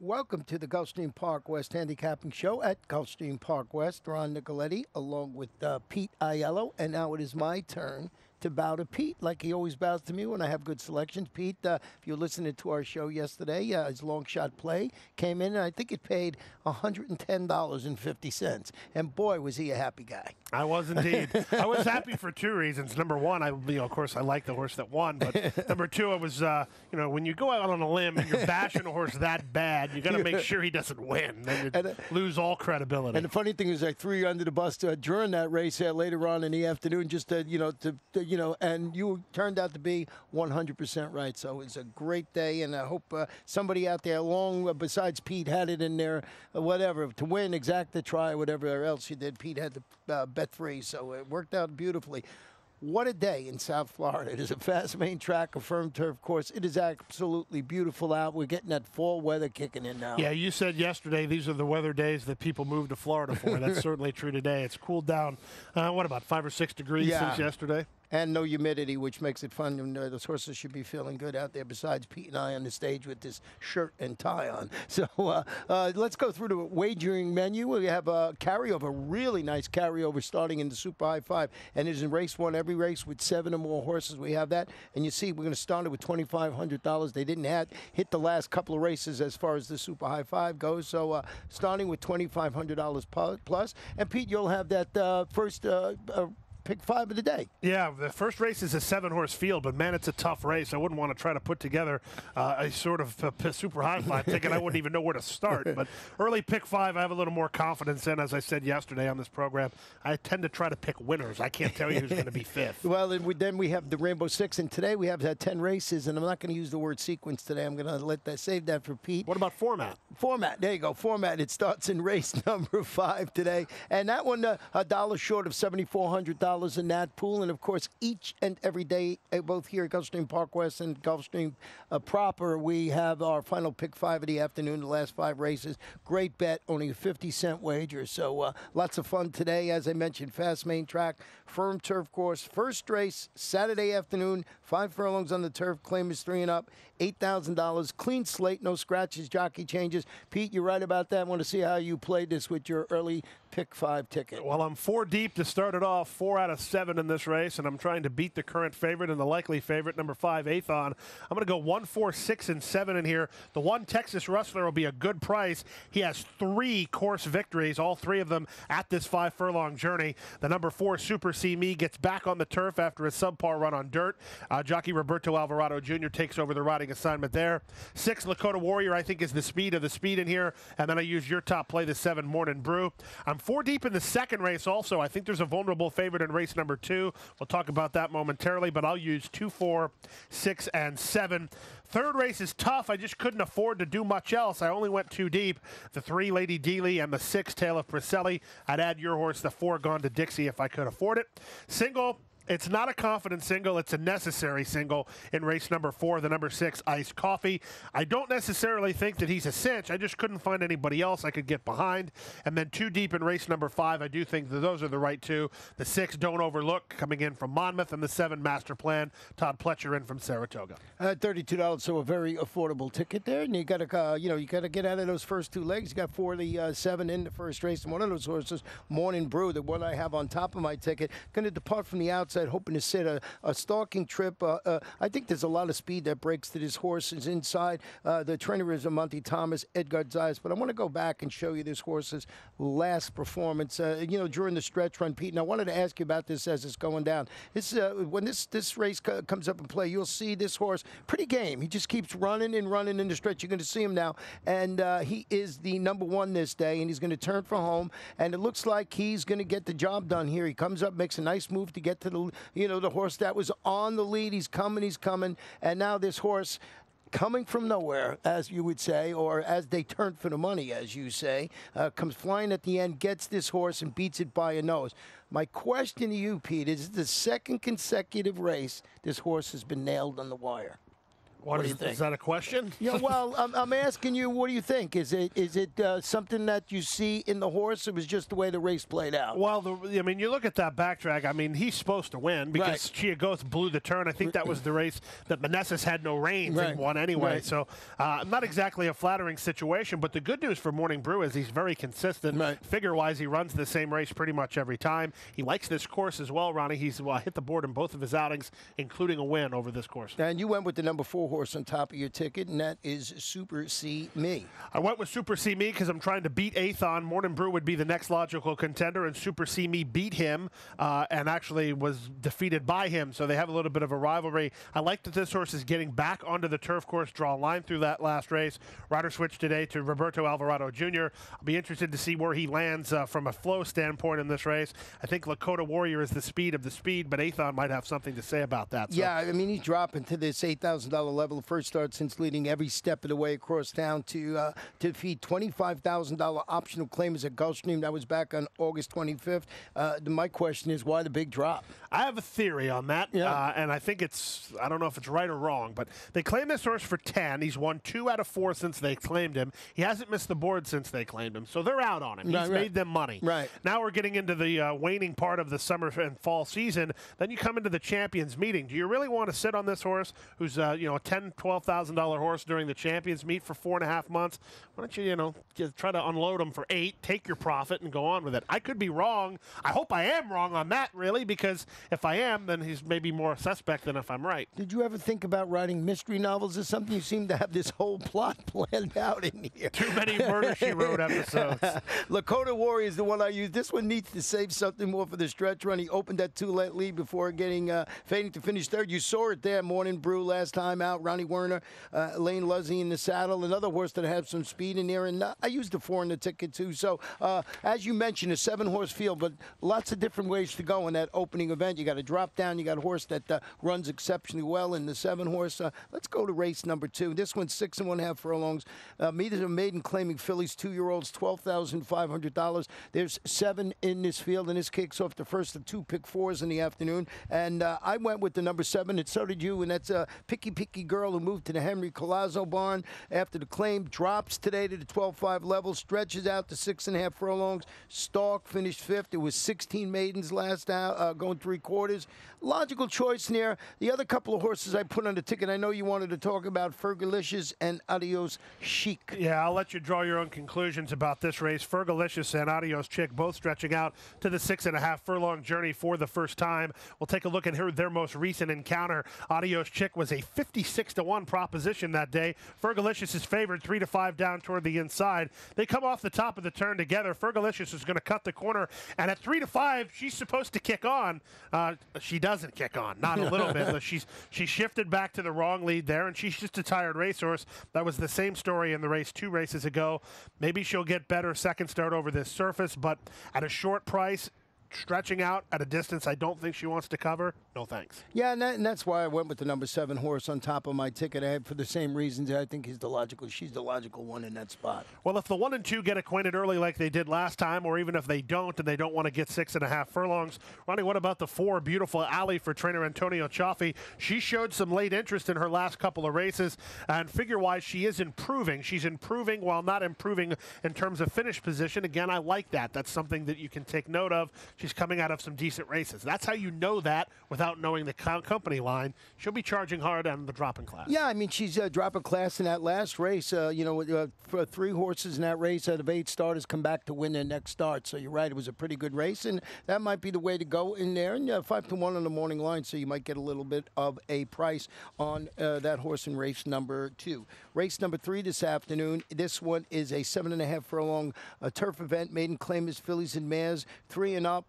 Welcome to the Gulfstream Park West Handicapping Show at Gulfstream Park West. Ron Nicoletti along with Pete Aiello. And now it is my turn to bow to Pete like he always bows to me when I have good selections. Pete, if you're listening to our show yesterday, his long shot play came in, and I think it paid $110.50. And boy, was he a happy guy. I was indeed. I was happy for two reasons. Number one, of course, I like the horse that won. But number two, I was, when you go out on a limb and you're bashing a horse that bad, you got to make sure he doesn't win. Then you lose all credibility. And the funny thing is, I threw you under the bus during that race later on in the afternoon, just and you turned out to be 100% right. So it's a great day, and I hope somebody out there, besides Pete, had it in there, whatever, to win, exact try, whatever else you did. Pete had the bet free, so it worked out beautifully. What a day in South Florida. It is a fast main track, a firm turf course. It is absolutely beautiful out. We're getting that fall weather kicking in now. Yeah, you said yesterday these are the weather days that people move to Florida for. That's certainly true today. It's cooled down, about 5 or 6 degrees since yesterday? And no humidity, which makes it fun. And those horses should be feeling good out there, besides Pete and I on the stage with this shirt and tie on. So let's go through the wagering menu. We have a carryover, really nice carryover, starting in the Super High Five. And it is in race one, every race with 7 or more horses. We have that. And you see, we're going to start it with $2,500. They didn't hit the last couple of races as far as the Super High Five goes. So starting with $2,500 plus. And Pete, you'll have that first pick 5 of the day. Yeah, the first race is a 7-horse field, but man, it's a tough race. I wouldn't want to try to put together a sort of super high five ticket. I wouldn't even know where to start. But early pick 5, I have a little more confidence in. As I said yesterday on this program, I tend to try to pick winners. I can't tell you who's going to be 5th. Well, and then we have the Rainbow Six, and today we have 10 races, and I'm not going to use the word sequence today. I'm going to save that for Pete. What about format? Format. There you go. Format. It starts in race number 5 today, and that one $1 short of $7,400 in that pool. And of course, each and every day, both here at Gulfstream Park West and Gulfstream proper, we have our final pick 5 of the afternoon, the last 5 races. Great bet, only a 50-cent wager. So lots of fun today. As I mentioned, fast main track, firm turf course. First race, Saturday afternoon, 5 furlongs on the turf. Claim is 3 and up, $8,000. Clean slate, no scratches, jockey changes. Pete, you're right about that. I want to see how you played this with your early pick 5 ticket. Well, I'm 4 deep to start it off, 4 out of 7 in this race, and I'm trying to beat the current favorite and the likely favorite, number 5, Athon. I'm going to go 1, 4, 6, and 7 in here. The one Texas Rustler will be a good price. He has 3 course victories, all 3 of them at this 5-furlong journey. The number 4, Super See Me, gets back on the turf after a subpar run on dirt. Jockey Roberto Alvarado Jr. takes over the riding assignment there. 6, Lakota Warrior, I think, is the speed of the speed in here. And then I use your top play, the 7, Morning Brew. I'm 4 deep in the second race also. I think there's a vulnerable favorite in race number 2. We'll talk about that momentarily, but I'll use 2, 4, 6, and 7. Third race is tough. I just couldn't afford to do much else. I only went 2 deep. The 3, Lady Dealey, and the 6, Tale of Priscelli. I'd add your horse, the 4, Gone to Dixie, if I could afford it. Single. It's not a confident single. It's a necessary single in race number 4, the number 6, Iced Coffee. I don't necessarily think that he's a cinch. I just couldn't find anybody else I could get behind. And then 2 deep in race number 5, I do think that those are the right 2. The 6, Don't Overlook, coming in from Monmouth, and the 7, Master Plan, Todd Pletcher in from Saratoga. $32, so a very affordable ticket there. And you got to, you got to get out of those first 2 legs. You got 4 of the 7 in the first race, and one of those horses, Morning Brew, the one I have on top of my ticket, going to depart from the outside, hoping to sit a stalking trip. I think there's a lot of speed that breaks to this horse. Is inside. The trainer is a Monty Thomas, Edgar Zayas. But I want to go back and show you this horse's last performance, during the stretch run, Pete. And I wanted to ask you about this as it's going down. When this race comes up in play, you'll see this horse pretty game. He just keeps running and running in the stretch. You're going to see him now. And he is the number 1 this day, and he's going to turn for home. And it looks like he's going to get the job done here. He comes up, makes a nice move to get to the the horse that was on the lead. He's coming, and now this horse, coming from nowhere, as you would say, or as they turn for the money, as you say, comes flying at the end, gets this horse and beats it by a nose. My question to you, Pete, is the second consecutive race this horse has been nailed on the wire. What do you think? Is that a question? Yeah, well, I'm asking you, what do you think? Is it something that you see in the horse, or was just the way the race played out? Well, I mean, you look at that backtrack. I mean, he's supposed to win because Chia Ghost blew the turn. I think that was the race that Meneses had no reins and won anyway. So not exactly a flattering situation, but the good news for Morning Brew is he's very consistent. Figure-wise, he runs the same race pretty much every time. He likes this course as well, Ronnie. He's hit the board in both of his outings, including a win over this course. And you went with the number 4 horse on top of your ticket, and that is Super See Me. I went with Super See Me because I'm trying to beat Athon. Morning Brew would be the next logical contender, and Super See Me beat him and actually was defeated by him, so they have a little bit of a rivalry. I like that this horse is getting back onto the turf course, draw a line through that last race. Rider switch today to Roberto Alvarado Jr. I'll be interested to see where he lands from a flow standpoint in this race. I think Lakota Warrior is the speed of the speed, but Athon might have something to say about that. So. Yeah, I mean, he's dropping to this $8,000 level. First start since leading every step of the way across town to defeat $25,000 optional claimers at Gulfstream. That was back on August 25th. My question is, why the big drop? I have a theory on that, and I think I don't know if it's right or wrong, but they claimed this horse for 10. He's won 2 out of 4 since they claimed him. He hasn't missed the board since they claimed him, so they're out on him. He's made them money. Now we're getting into the waning part of the summer and fall season. Then you come into the champions meeting. Do you really want to sit on this horse who's a $10,000, $12,000 horse during the champions meet for 4.5 months? Why don't you, just try to unload him for 8, take your profit, and go on with it? I could be wrong. I hope I am wrong on that, really, because if I am, then he's maybe more suspect than if I'm right. Did you ever think about writing mystery novels or something? You seem to have this whole plot planned out in here. Too many Murder, She Wrote episodes. Lakota Warrior is the one I used. This one needs to save something more for the stretch run. He opened that 2-let lead before fading to finish third. You saw it there, Morning Brew last time out. Ronnie Werner, Lane Luzzy in the saddle. Another horse that had some speed in there. And I used the 4 in the ticket, too. So, as you mentioned, a 7-horse field, but lots of different ways to go in that opening event. You got to drop down. You got a horse that runs exceptionally well in the 7-horse. Let's go to race number 2. This one's 6 1/2 furlongs. Meters of maiden claiming fillies, 2-year-olds, $12,500. There's 7 in this field, and this kicks off the first of 2 pick 4s in the afternoon. And I went with the number 7, and so did you. And that's a Picky Girl who moved to the Henry Colazzo barn after the claim. Drops today to the 12.5 level, stretches out to 6 1/2 furlongs. Stalk finished 5th. It was 16 maidens last out, going 3/4. Logical choice there. The other couple of horses I put on the ticket, I know you wanted to talk about Fergalicious and Adios Chic. Yeah, I'll let you draw your own conclusions about this race. Fergalicious and Adios Chic both stretching out to the 6 1/2 furlong journey for the first time. We'll take a look at their most recent encounter. Adios Chic was a 56-1 proposition that day. Fergalicious is favored 3-5 down toward the inside. They come off the top of the turn together. Fergalicious is going to cut the corner, and at 3-5, she's supposed to kick on. She doesn't kick on, not a little bit. She shifted back to the wrong lead there, and she's just a tired racehorse. That was the same story in the race 2 races ago. Maybe she'll get better second start over this surface, but at a short price, stretching out at a distance I don't think she wants to cover, no thanks. Yeah, and that's why I went with the number 7 horse on top of my ticket. I had for the same reasons. I think she's the logical one in that spot. Well, if the 1 and 2 get acquainted early like they did last time, or even if they don't and they don't want to get 6 1/2 furlongs, Ronnie, what about the 4, Beautiful Alley for trainer Antonio Ciaffi? She showed some late interest in her last couple of races, and figure-wise, she is improving. She's improving while not improving in terms of finish position. Again, I like that. That's something that you can take note of. She's coming out of some decent races. That's how you know that without knowing the company line. She'll be charging hard on the dropping class. Yeah, I mean, she's dropping class in that last race. For 3 horses in that race out of 8 starters come back to win their next start. So you're right, it was a pretty good race, and that might be the way to go in there. And 5-1 on the morning line, so you might get a little bit of a price on that horse in race number 2. Race number 3 this afternoon. This one is a 7 1/2 furlong turf event. Maiden claimers, fillies and mares, 3 and up.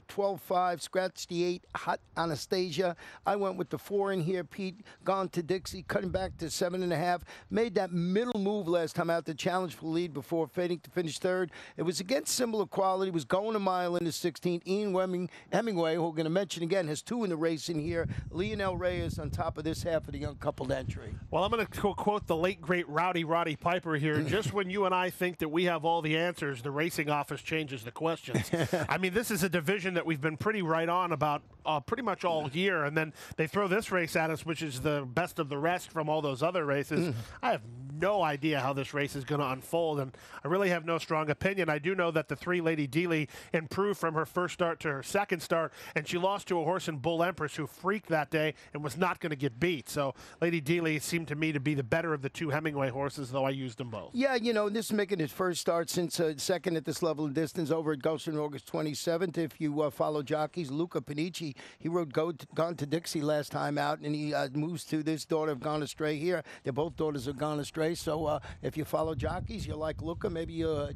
12-5, scratch the 8, Hot Anastasia. I went with the 4 in here, Pete. Gone to Dixie, cutting back to 7 1/2. Made that middle move last time out to challenge for the lead before fading to finish 3rd. It was against similar quality. Was going a mile into 16. Ian Hemingway, who we're going to mention again, has 2 in the race in here. Lionel Reyes on top of this half of the uncoupled entry. Well, I'm going to quote the late, great Roddy Piper here. Just when you and I think that we have all the answers, the racing office changes the questions. I mean, this is a division division that we've been pretty right on about pretty much all year, and then they throw this race at us, which is the best of the rest from all those other races. I have no idea how this race is going to unfold, and I really have no strong opinion. I do know that the 3 Lady Dealey improved from her first start to her second start, and she lost to a horse in Bull Empress who freaked that day and was not going to get beat. So Lady Dealey seemed to me to be the better of the 2 Hemingway horses, though I used them both. Yeah, you know, this is making his first start since second at this level of distance over at Gulfstream August 27th. If you follow jockeys, Luca Panici, he rode Gone to Dixie last time out, and he moves to this daughter of Gone Astray here. They're both daughters of Gone Astray, so if you follow jockeys, you like Luca, maybe you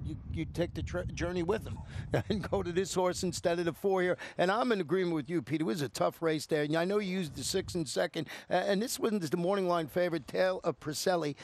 take the journey with him and go to this horse instead of the 4 here. And I'm in agreement with you, Peter. It was a tough race there. And I know you used the 6 in second, and this one is the morning line favorite, Tale of Priscelli.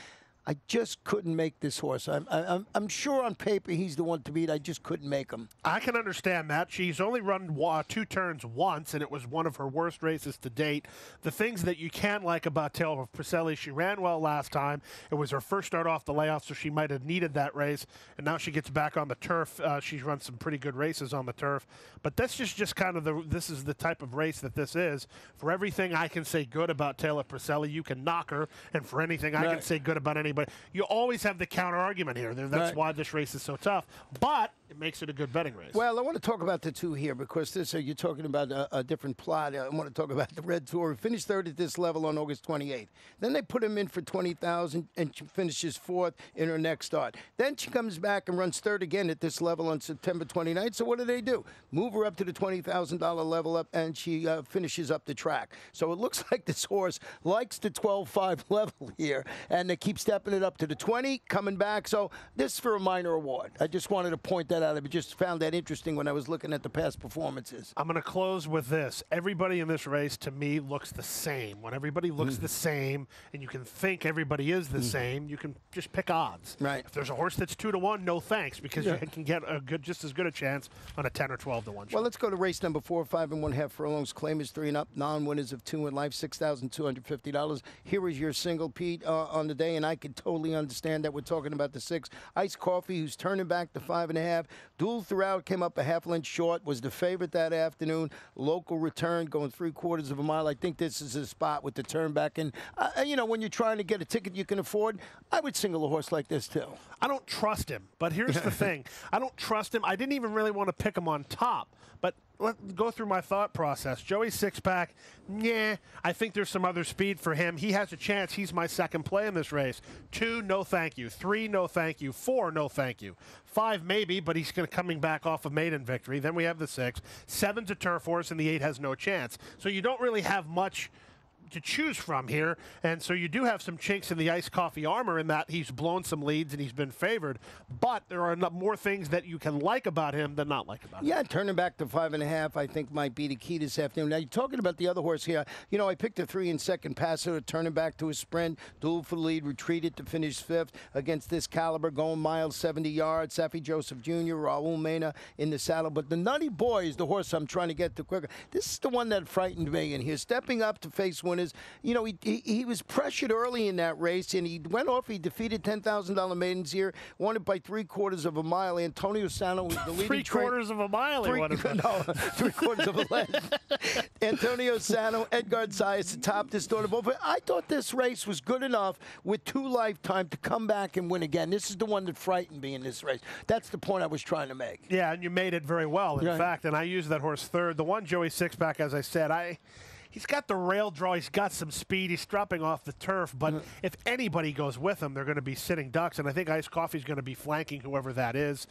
I just couldn't make this horse. I'm sure on paper he's the one to beat. I just couldn't make him. I can understand that. She's only run 2 turns once, and it was one of her worst races to date. The things that you can like about Tale of Priscelli, she ran well last time. It was her first start off the layoff, so she might have needed that race, and now she gets back on the turf. She's run some pretty good races on the turf, but that's just kind of this is the type of race that this is. For everything I can say good about Tale of Priscelli, you can knock her, and for anything I can say good about anybody, you always have the counter argument here. That's why this race is so tough, but it makes it a good betting race. Well, I want to talk about the 2 here because you're talking about a different plot. I want to talk about the Red Tour. He finished 3rd at this level on August 28th. Then they put him in for 20,000, and she finishes 4th in her next start. Then she comes back and runs 3rd again at this level on September 29th. So what do? Move her up to the $20,000 level up, and she finishes up the track. So it looks like this horse likes the 12-5 level here, and they keep stepping it up to the 20, coming back. So this is for a minor award. I just wanted to point that out. I just found that interesting when I was looking at the past performances. I'm going to close with this. Everybody in this race, to me, looks the same. When everybody looks the same, and you can think everybody is the same, you can just pick odds. Right. If there's a horse that's 2-1, no thanks, because you can get just as good a chance on a 10 or 12-1 shot. Well, let's go to race number 4, 5 1/2 furlongs. Claim is 3 and up. Non-winners of 2 in life, $6,250. Here is your single, Pete, on the day, and I can totally understand that we're talking about the 6. Iced Coffee, who's turning back to 5 1/2. Duel Throughout came up a half length short, was the favorite that afternoon. Local Return going 3/4 of a mile. I think this is a spot with the turn back. And, you know, when you're trying to get a ticket you can afford, I would single a horse like this, too. I don't trust him, but here's the thing. I don't trust him. I didn't even really want to pick him on top, but let's go through my thought process. Joey Sixpack, yeah, I think there's some other speed for him. He has a chance. He's my second play in this race. 2, no thank you. 3, no thank you. 4, no thank you. 5, maybe, but he's coming back off a maiden victory. Then we have the 6. 7's a turf horse, and the 8 has no chance. So you don't really have much to choose from here, and so you do have some chinks in the Iced Coffee armor in that he's blown some leads and he's been favored, but there are more things that you can like about him than not like about him. Yeah, turning back to 5 1/2, I think might be the key this afternoon. Now, you're talking about the other horse here. You know, I picked a 3 in second, Paso, turning back to a sprint, duel for the lead, retreated to finish 5th against this caliber, going miles, 70 yards. Safi Joseph Jr., Raul Mena in the saddle, but the Nutty Boy is the horse I'm trying to get to quicker. This is the one that frightened me, and he's stepping up to face winners. You know, he was pressured early in that race, and he went off. He defeated $10,000 maidens here, won it by 3/4 of a mile. Antonio Sano was the leading. 3/4 of a mile. No, 3/4 of a length. Antonio Sano, Edgar Zayas atop this daughter. But I thought this race was good enough with 2 lifetime to come back and win again. This is the one that frightened me in this race. That's the point I was trying to make. Yeah, and you made it very well, in fact, and I used that horse 3rd. The one Joey Sixpack, as I said, he's got the rail draw. He's got some speed. He's dropping off the turf. But if anybody goes with him, they're going to be sitting ducks. And I think Iced Coffee's going to be flanking whoever that is.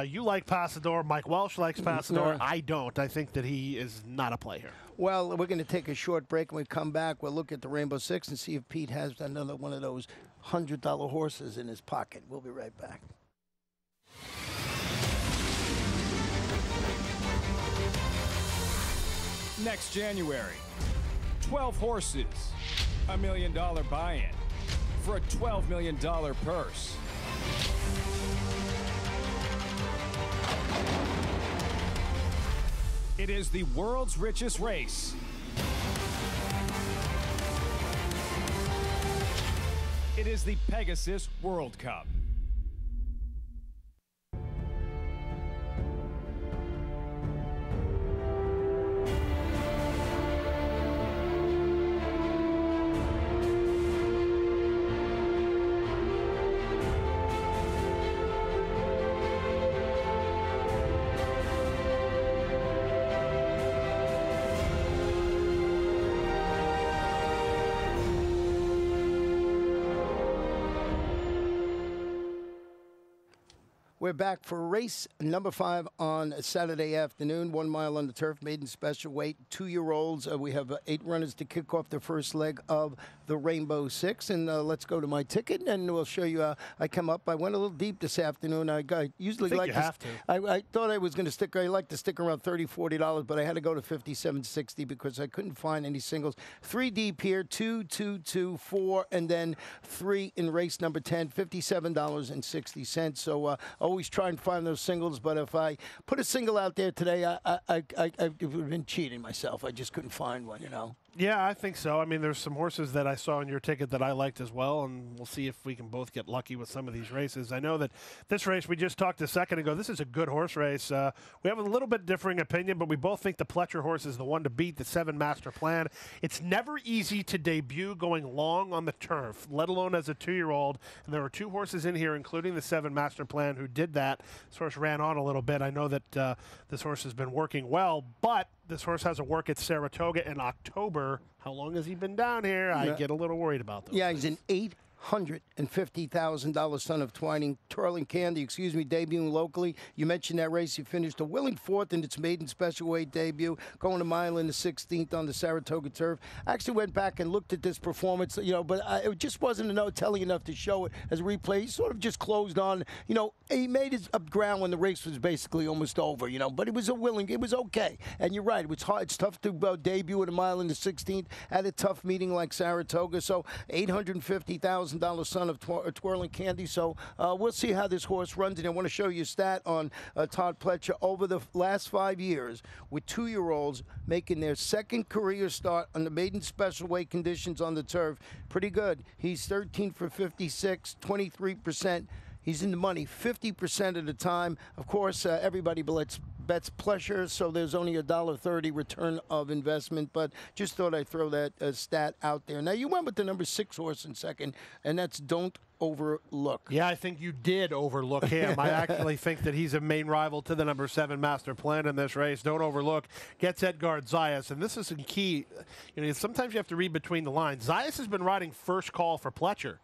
You like Pasador. Mike Welsh likes Pasador. I don't. I think that he is not a play here. Well, we're going to take a short break. When we come back, we'll look at the Rainbow Six and see if Pete has another one of those $100 horses in his pocket. We'll be right back. Next January, 12 horses, $1 million buy-in for a $12 million purse. It is the world's richest race. It is the Pegasus World Cup. We're back for race number 5 on Saturday afternoon. 1 mile on the turf, maiden special weight, 2-year-olds. We have 8 runners to kick off the first leg of the Rainbow Six. And let's go to my ticket, and we'll show you. I come up. I went a little deep this afternoon. I usually I think like you have to. I thought I was going to stick. I like to stick around $30, $40, but I had to go to $57.60 because I couldn't find any singles. 3 deep here, 2, 2, 2, 4, and then 3 in race number 10, $57.60. So always try and find those singles, but if I put a single out there today, I would have been cheating myself. I just couldn't find one, you know. Yeah, I think so. I mean, there's some horses that I saw in your ticket that I liked as well, and we'll see if we can both get lucky with some of these races. I know that this race, we just talked a second ago, this is a good horse race. We have a little bit differing opinion, but we both think the Pletcher horse is the one to beat, the 7 Master Plan. It's never easy to debut going long on the turf, let alone as a 2-year-old, and there were 2 horses in here, including the 7 Master Plan, who did that. This horse ran on a little bit. I know that this horse has been working well, but this horse has a work at Saratoga in October. How long has he been down here? I get a little worried about those. Yeah, he's an $850,000 son of Twirling Candy, debuting locally. You mentioned that race. He finished a willing 4th in its maiden special weight debut, going a mile in the 16th on the Saratoga turf. I actually went back and looked at this performance, but it just wasn't telling enough to show it as a replay. He sort of just closed on. He made his up ground when the race was basically almost over, but it was it was okay. And you're right, it was hard. It's tough to debut at a mile in the 16th at a tough meeting like Saratoga. So $850,000 son of Twirling Candy. So we'll see how this horse runs. And I want to show you a stat on Todd Pletcher over the last 5 years with 2-year-olds making their second career start on the maiden special weight conditions on the turf. Pretty good. He's 13 for 56, 23%. He's in the money 50% of the time. Of course, everybody bets Pletcher, so there's only a $1.30 return of investment. But just thought I'd throw that stat out there. Now, you went with the number 6 horse in second, and that's Don't Overlook. Yeah, I think you did overlook him. I actually think that he's a main rival to the number 7 Master Plan in this race. Don't Overlook gets Edgard Zayas, and this is a key. Sometimes you have to read between the lines. Zayas has been riding first call for Pletcher,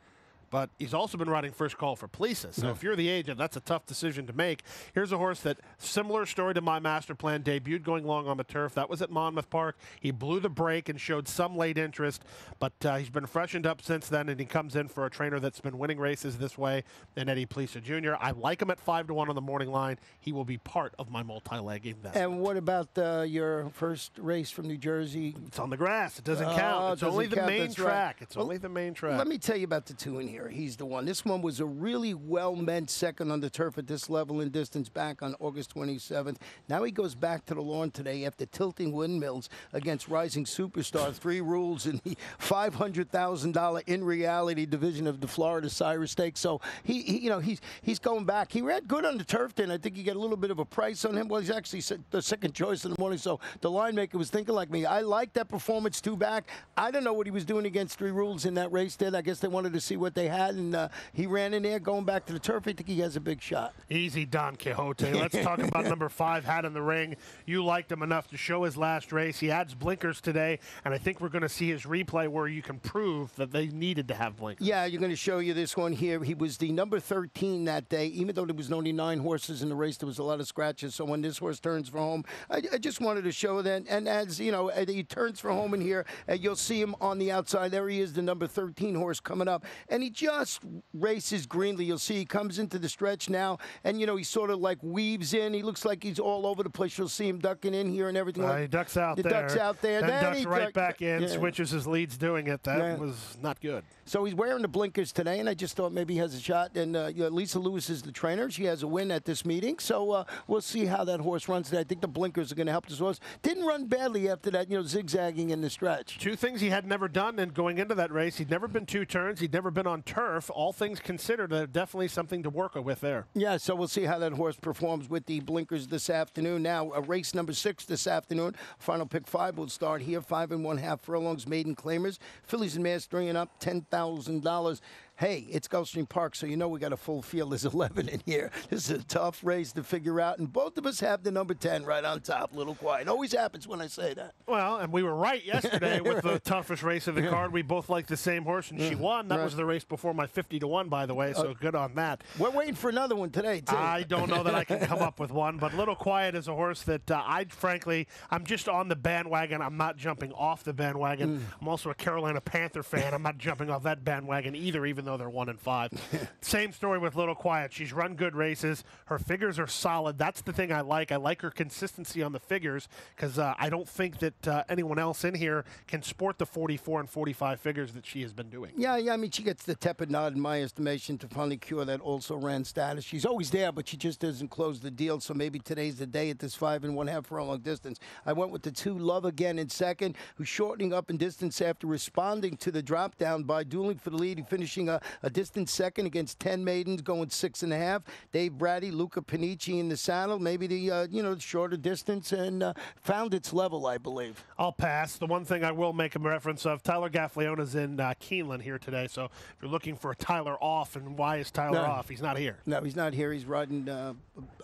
but he's also been riding first call for Plesa. So if you're the agent, that's a tough decision to make. Here's a horse that, similar story to my Master Plan, debuted going long on the turf. That was at Monmouth Park. He blew the break and showed some late interest, but he's been freshened up since then, and he comes in for a trainer that's been winning races this way, and Eddie Plesa Jr. I like him at 5-1 on the morning line. He will be part of my multi-leg investment. And what about your first race from New Jersey? It's on the grass. It doesn't count. It's only the main track. It's only the main track. Let me tell you about the 2 in here. He's the one. This one was a really well-meant second on the turf at this level and distance back on August 27th. Now he goes back to the lawn today after tilting windmills against rising superstars. 3 rules in the $500,000 in reality division of the Florida Cyrus Stakes. So he's going back. He ran good on the turf then. I think he got a little bit of a price on him. Well, he's actually the second choice in the morning. So the line maker was thinking like me. I like that performance 2 back. I don't know what he was doing against 3 rules in that race then. I guess they wanted to see what they had, and he ran in there going back to the turf. I think he has a big shot. Easy, Don Quixote. Let's talk about number 5, Hat in the Ring. You liked him enough to show his last race. He adds blinkers today, and I think we're going to see his replay where you can prove that they needed to have blinkers. Yeah, you're going to show you this one here. He was the number 13 that day. Even though there was only 9 horses in the race, there was a lot of scratches. So when this horse turns for home, I just wanted to show that. And as he turns for home in here, you'll see him on the outside. There he is, the number 13 horse coming up. And he just races greenly. You'll see he comes into the stretch now, and he sort of like weaves in. He looks like he's all over the place. You'll see him ducking in here and everything. He ducks out there. Ducks out there. Then ducks right back in, switches his leads doing it. That was not good. So he's wearing the blinkers today, and I just thought maybe he has a shot. And Lisa Lewis is the trainer. She has a win at this meeting. So we'll see how that horse runs today. I think the blinkers are going to help this horse. Didn't run badly after that, zigzagging in the stretch. 2 things he had never done, and going into that race, he'd never been 2 turns. He'd never been on turf. All things considered, definitely something to work with there. Yeah, so we'll see how that horse performs with the blinkers this afternoon. Now, race number 6 this afternoon. Final pick 5 will start here. 5 1/2 furlongs, maiden claimers. Fillies and Mares bringing up $10,000. Hey, it's Gulfstream Park, so you know we got a full field. There's 11 in here. This is a tough race to figure out, and both of us have the number 10 right on top. Little quiet. Always happens when I say that. Well, and we were right yesterday with the toughest race of the card. We both liked the same horse, and she won. That was the race before my 50-1, by the way, so good on that. We're waiting for another one today, too. I don't know that I can come up with one, but Little Quiet is a horse that I'm just on the bandwagon. I'm not jumping off the bandwagon. I'm also a Carolina Panther fan. I'm not jumping off that bandwagon either, even though they're 1-5. Same story with Little Quiet. She's run good races. Her figures are solid. That's the thing I like. I like her consistency on the figures because I don't think that anyone else in here can sport the 44 and 45 figures that she has been doing. Yeah. I mean, she gets the tepid nod, in my estimation, to finally cure that also-ran status. She's always there, but she just doesn't close the deal, so maybe today's the day at this 5 1/2 furlong distance. I went with the 2 Love Again in second, who's shortening up in distance after responding to the drop-down by dueling for the lead, finishing a distant second against 10 maidens, going 6 1/2. Dave Braddy, Luca Panici in the saddle, maybe the shorter distance, and found its level, I believe. I'll pass. The one thing I will make a reference of, Tyler Gaffleona's in Keeneland here today, so if you're looking for a Tyler off, and why is Tyler off? He's not here. No, he's not here. He's riding,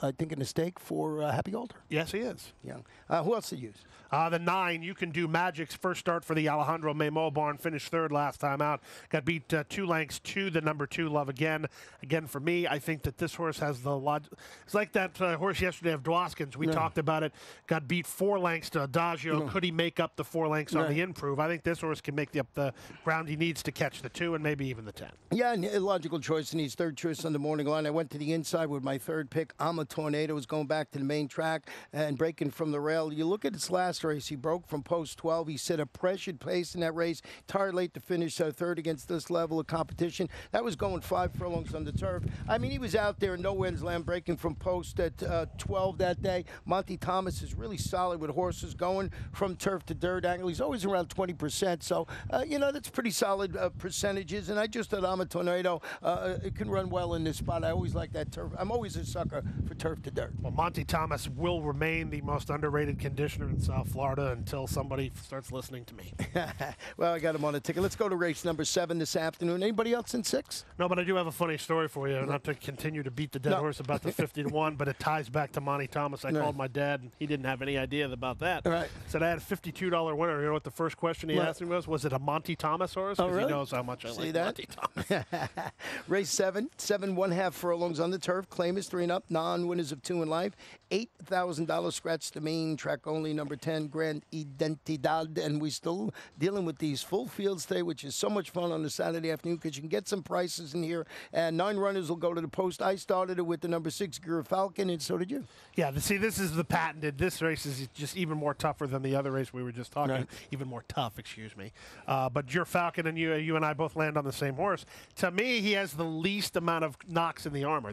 I think, in a stake for Happy Alder. Yes, he is. Yeah. Who else to use? The 9, You Can Do Magic's first start for the Alejandro Memo barn, finished third last time out. Got beat 2 lengths to the number 2 Love Again. Again, for me, I think that this horse has the it's like that horse yesterday of Dwoskins. We talked about it. Got beat 4 lengths to Adagio. Could he make up the 4 lengths on the improve? I think this horse can make up the ground he needs to catch the 2 and maybe even the 10. Yeah, and a logical choice, and he's third choice on the morning line. I went to the inside with my third pick. I'm a Tornado. Was going back to the main track and breaking from the rail. You look at his last race. He broke from post 12. He set a pressured pace in that race. Tired late to finish third against this level of competition. That was going 5 furlongs on the turf. I mean, he was out there in nowhere's land breaking from post at 12 that day. Monty Thomas is really solid with horses going from turf to dirt angle. He's always around 20%. So, that's pretty solid percentages. And I just thought I'm a Tornado. It can run well in this spot. I always like that turf. I'm always a sucker for turf to dirt. Well, Monty Thomas will remain the most underrated conditioner in South Florida until somebody starts listening to me. Well, I got him on a ticket. Let's go to race number 7 this afternoon. Anybody else in 6? No, but I do have a funny story for you. Not to continue to beat the dead horse about the 50-1, but it ties back to Monty Thomas. I called my dad, and he didn't have any idea about that. Right. Said I had a $52 winner. You know what the first question he asked me was? Was it a Monty Thomas horse? Because really? he knows how much I like that? Monty Thomas. Race 7 1/2 furlongs on the turf. Claim is 3 and up. Non-winners of 2 in life. $8,000 scratch the main track only. Number 10, Grand Identidad. And we still dealing with these full fields today, which is so much fun on a Saturday afternoon because you can get some prices in here. And 9 runners will go to the post. I started it with the number 6, Gura Falcon, and so did you. Yeah, see, this is the patented. This race is just even more tougher than the other race we were just talking. Right. Even more tough, excuse me. But Gura Falcon and you and I both land on the same horse. To me, he has the least amount of knocks in the armor.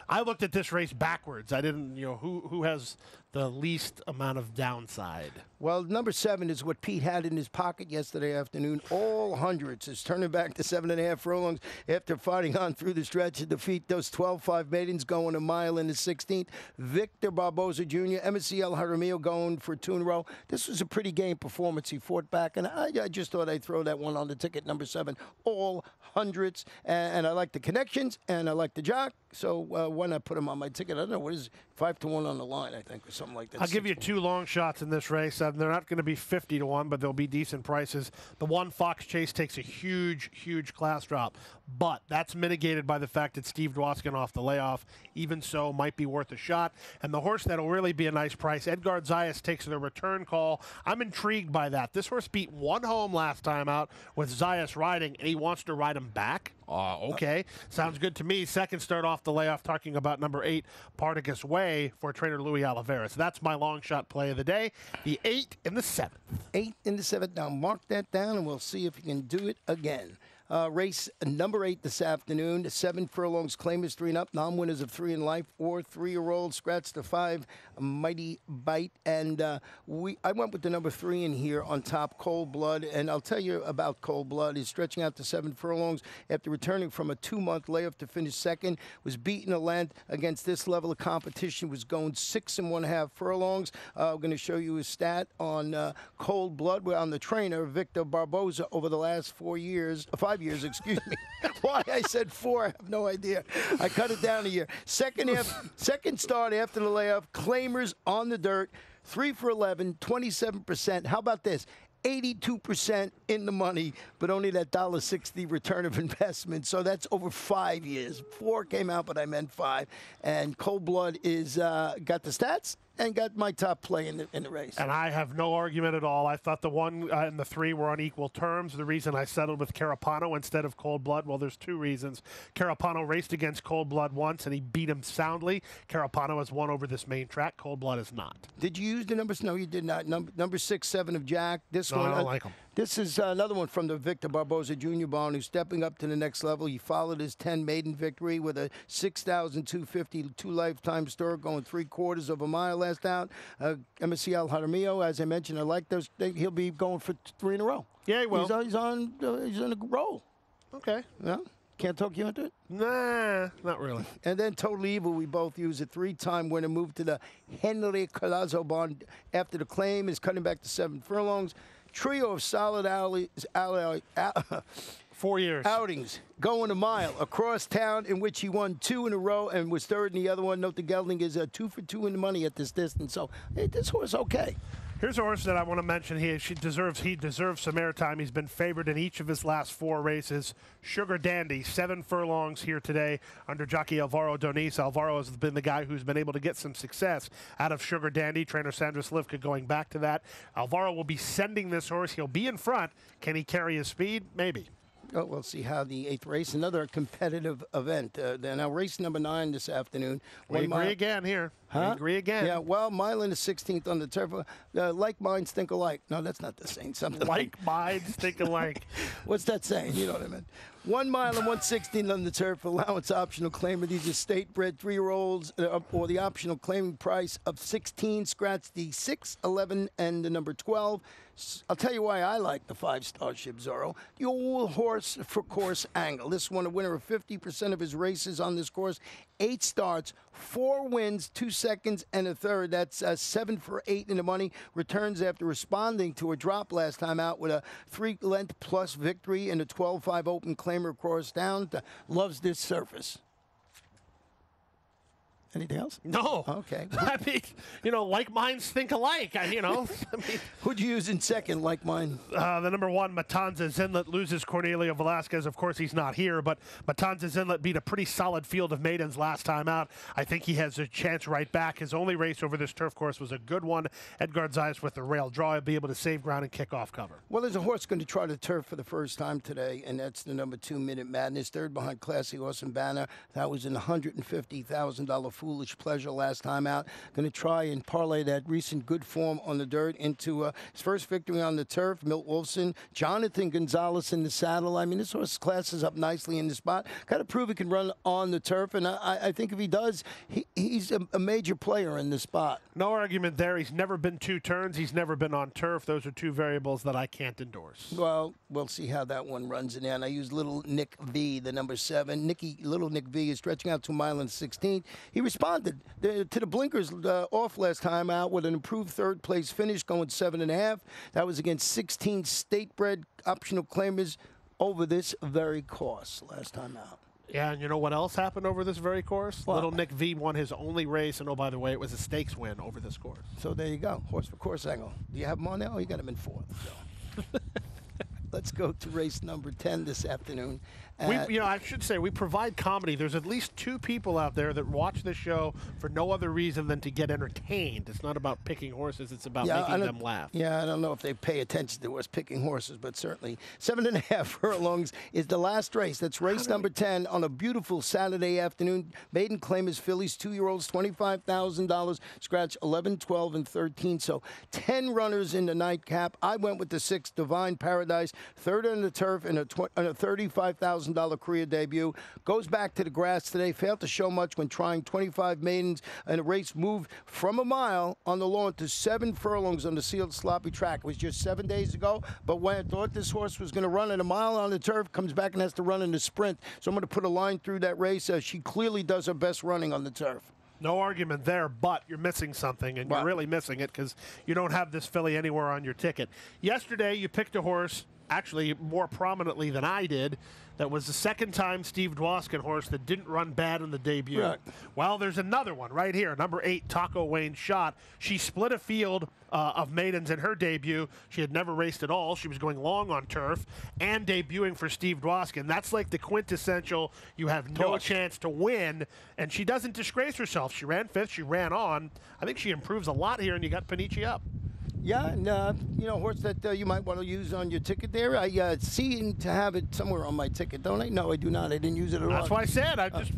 I looked at this race backwards. I didn't, who has the least amount of downside? Well, number 7 is what Pete had in his pocket yesterday afternoon. All hundreds. Is turning back to 7 1/2 furlongs after fighting on through the stretch to defeat those 12-5 maidens going a mile in the 16th. Victor Barboza Jr., MSCL Jaramillo going for 2 in a row. This was a pretty game performance. He fought back, and I just thought I'd throw that one on the ticket, number 7. All hundreds, and I like the connections, and I like the jock, so why not put him on my ticket? I don't know, what is it? 5-1 on the line, I think, or something like that. I'll give you 2 long shots in this race. They're not going to be 50-1, but they'll be decent prices. The 1, Fox Chase, takes a huge, huge class drop, but that's mitigated by the fact that Steve Dwoskin off the layoff, even so, might be worth a shot. And the horse that'll really be a nice price, Edgard Zayas, takes the return call. I'm intrigued by that. This horse beat 1 home last time out with Zayas riding, and he wants to ride him back. Okay, sounds good to me. Second start off the layoff, talking about number 8, Partagas Way, for trainer Louis Oliveira. So that's my long shot play of the day, the 8 and the 7th. 8 and the 7th. Now mark that down, and we'll see if you can do it again. Race number 8 this afternoon. 7 furlongs, claim is 3 and up. Non-winners of 3 in life or 3-year-old. Scratch the 5, Mighty Bite. And I went with the number 3 in here on top, Cold Blood. And I'll tell you about Cold Blood. He's stretching out to 7 furlongs after returning from a 2-month layoff to finish second. Was beaten a length against this level of competition. Was going 6 1/2 furlongs. I'm going to show you a stat on Cold Blood. We're on the trainer, Victor Barboza, over the last 5 years. years, excuse me. Why I said 4, I have no idea. I cut it down a year. Second start after the layoff, claimers on the dirt, 3 for 11, 27%. How about this? 82% in the money, but only that $1.60 return of investment. So that's over 5 years. 4 came out, but I meant 5. And Cold Blood is got the stats and got my top play in the race. And I have no argument at all. I thought the 1 and the 3 were on equal terms. The reason I settled with Carapano instead of Cold Blood, well, there's 2 reasons. Carapano raced against Cold Blood once, and he beat him soundly. Carapano has won over this main track. Cold Blood is not. Did you use the numbers? No, you did not. Number 6, 7 of Jack. This No, one, I don't like him. This is another one from the Victor Barboza Jr. barn who's stepping up to the next level. He followed his 10 maiden victory with a 6,250 lifetime star, going 3/4 of a mile last out. MSC Al Jaramillo, as I mentioned, I like those. He'll be going for 3 in a row. Yeah, he will. He's on a roll. Okay. Yeah. Can't talk you into it? Nah, not really. And then Total Evil, we both use a 3-time winner, moved to the Henry Collazo bond after the claim, is cutting back to 7 furlongs. Trio of solid 4 years. outings, going a mile across town, in which he won 2 in a row and was 3rd in the other one. Note the gelding is 2 for 2 in the money at this distance. So this horse okay. Here's a horse that I want to mention here. He deserves some airtime. He's been favored in each of his last 4 races. Sugar Dandy, 7 furlongs here today under jockey Alvaro Doniz. Alvaro has been the guy who's been able to get some success out of Sugar Dandy. Trainer Sandra Slivka going back to that. Alvaro will be sending this horse. He'll be in front. Can he carry his speed? Maybe. Oh, we'll see how the 8th race, another competitive event. Now, race number 9 this afternoon. We agree again here. Huh? We agree again. Yeah, well, mile in the 16th on the turf. Like minds think alike. No, that's not the saying. Something Like minds think alike. What's that saying? You know what I mean. 1 mile and 1/16 on the turf. Allowance optional claimer. These are state-bred 3-year-olds, or the optional claiming price of 16. Scratch the 6, 11, and the number 12. I'll tell you why I like the 5-star ship, Zorro. The old horse for course angle. This won a winner of 50% of his races on this course. 8 starts, 4 wins, 2 seconds, and a third. That's 7 for 8 in the money. Returns after responding to a drop last time out with a 3-length plus victory in a 12-5 open claimer across town. Loves this surface. Anything else? No. Okay. I mean, like minds think alike. I mean, Who'd you use in second, like mine? The number 1, Matanzas Inlet, loses Cornelio Velasquez. Of course, he's not here, but Matanzas Inlet beat a pretty solid field of maidens last time out. I think he has a chance right back. His only race over this turf course was a good one. Edgar Zeiss with the rail draw. He'll be able to save ground and kick off cover. Well, there's a horse going to try the turf for the first time today, and that's the number 2, Minute Madness. 3rd behind Classy Awesome Banner. That was an $150,000 Foolish Pleasure last time out. Going to try and parlay that recent good form on the dirt into his first victory on the turf. Milt Wolfson, Jonathan Gonzalez in the saddle. I mean, this horse classes up nicely in the spot. Got to prove he can run on the turf, and I think if he does, he's a major player in the spot. No argument there. He's never been 2 turns. He's never been on turf. Those are 2 variables that I can't endorse. Well, we'll see how that one runs in. And I use Little Nick V, the number 7. Little Nick V is stretching out to a mile and 16. He responded to the blinkers off last time out with an improved 3rd place finish, going 7.5. That was against 16 state-bred optional claimers over this very course last time out. Yeah, and you know what else happened over this very course? What? Little Nick V won his only race, and oh, by the way, it was a stakes win over this course. So there you go. Horse for course angle. Do you have him on there? Oh, you got him in 4th. So. Let's go to race number 10 this afternoon. I should say we provide comedy. There's at least 2 people out there that watch this show for no other reason than to get entertained. It's not about picking horses. It's about making them laugh. Yeah, I don't know if they pay attention to us picking horses, but certainly 7.5 furlongs is the last race. That's race number 10 on a beautiful Saturday afternoon. Maiden claimers fillies, 2-year-olds, $25,000. Scratch 11, 12, and 13. So 10 runners in the nightcap. I went with the 6, Divine Paradise, 3rd on the turf, and a $35,000 career debut. Goes back to the grass today. Failed to show much when trying 25 maidens, and a race moved from a mile on the lawn to 7 furlongs on the sealed sloppy track. It was just 7 days ago, but when I thought this horse was going to run in a mile on the turf, comes back and has to run in the sprint. So I'm going to put a line through that race. She clearly does her best running on the turf. No argument there, but you're missing something, and you're really missing it because you don't have this filly anywhere on your ticket. Yesterday, you picked a horse actually more prominently than I did. That was the second time Steve Dwoskin horse that didn't run bad in the debut. Right. Well, there's another one right here, number 8, Taco Wayne Shot. She split a field of maidens in her debut. She had never raced at all. She was going long on turf and debuting for Steve Dwoskin. That's like the quintessential, you have no chance to win, and she doesn't disgrace herself. She ran 5th. She ran on. I think she improves a lot here, and you got Panici up. Yeah, and horse that you might want to use on your ticket there. I seem to have it somewhere on my ticket, don't I? No, I do not. I didn't use it at all. That's why I said I just,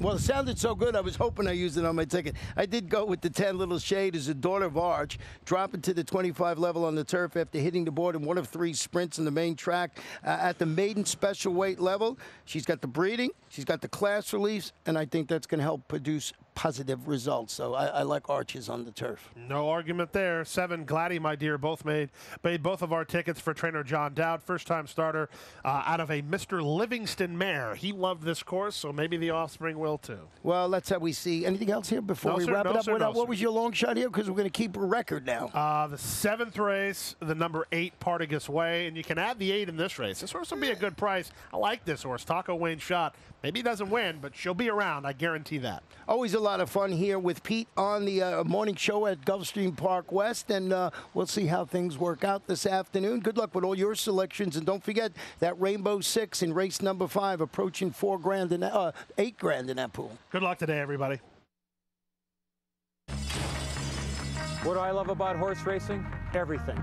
Well, it sounded so good, I was hoping I used it on my ticket. I did go with the 10 Little Shade as a daughter of Arch, dropping to the 25 level on the turf after hitting the board in one of 3 sprints in the main track at the maiden special weight level. She's got the breeding, she's got the class release, and I think that's going to help produce positive results. So I like Arches on the turf. No argument there. 7, Gladdy, my dear, both made both of our tickets for trainer John Dowd, first-time starter out of a Mr. Livingston mare. He loved this course, so maybe the offspring will too. Well, that's how we see. Anything else here before we wrap it up? What was your long shot here? Because we're going to keep a record now. The 7th race, the number 8, Partagas Way, and you can add the 8 in this race. This horse will be a good price. I like this horse, Taco Wayne Shot. Maybe he doesn't win, but she'll be around. I guarantee that. Always a lot of fun here with Pete on the morning show at Gulfstream Park West, and we'll see how things work out this afternoon. Good luck with all your selections, and don't forget that Rainbow 6 in race number 5 approaching $4 grand and $8 grand in that pool. Good luck today, everybody. What do I love about horse racing? Everything.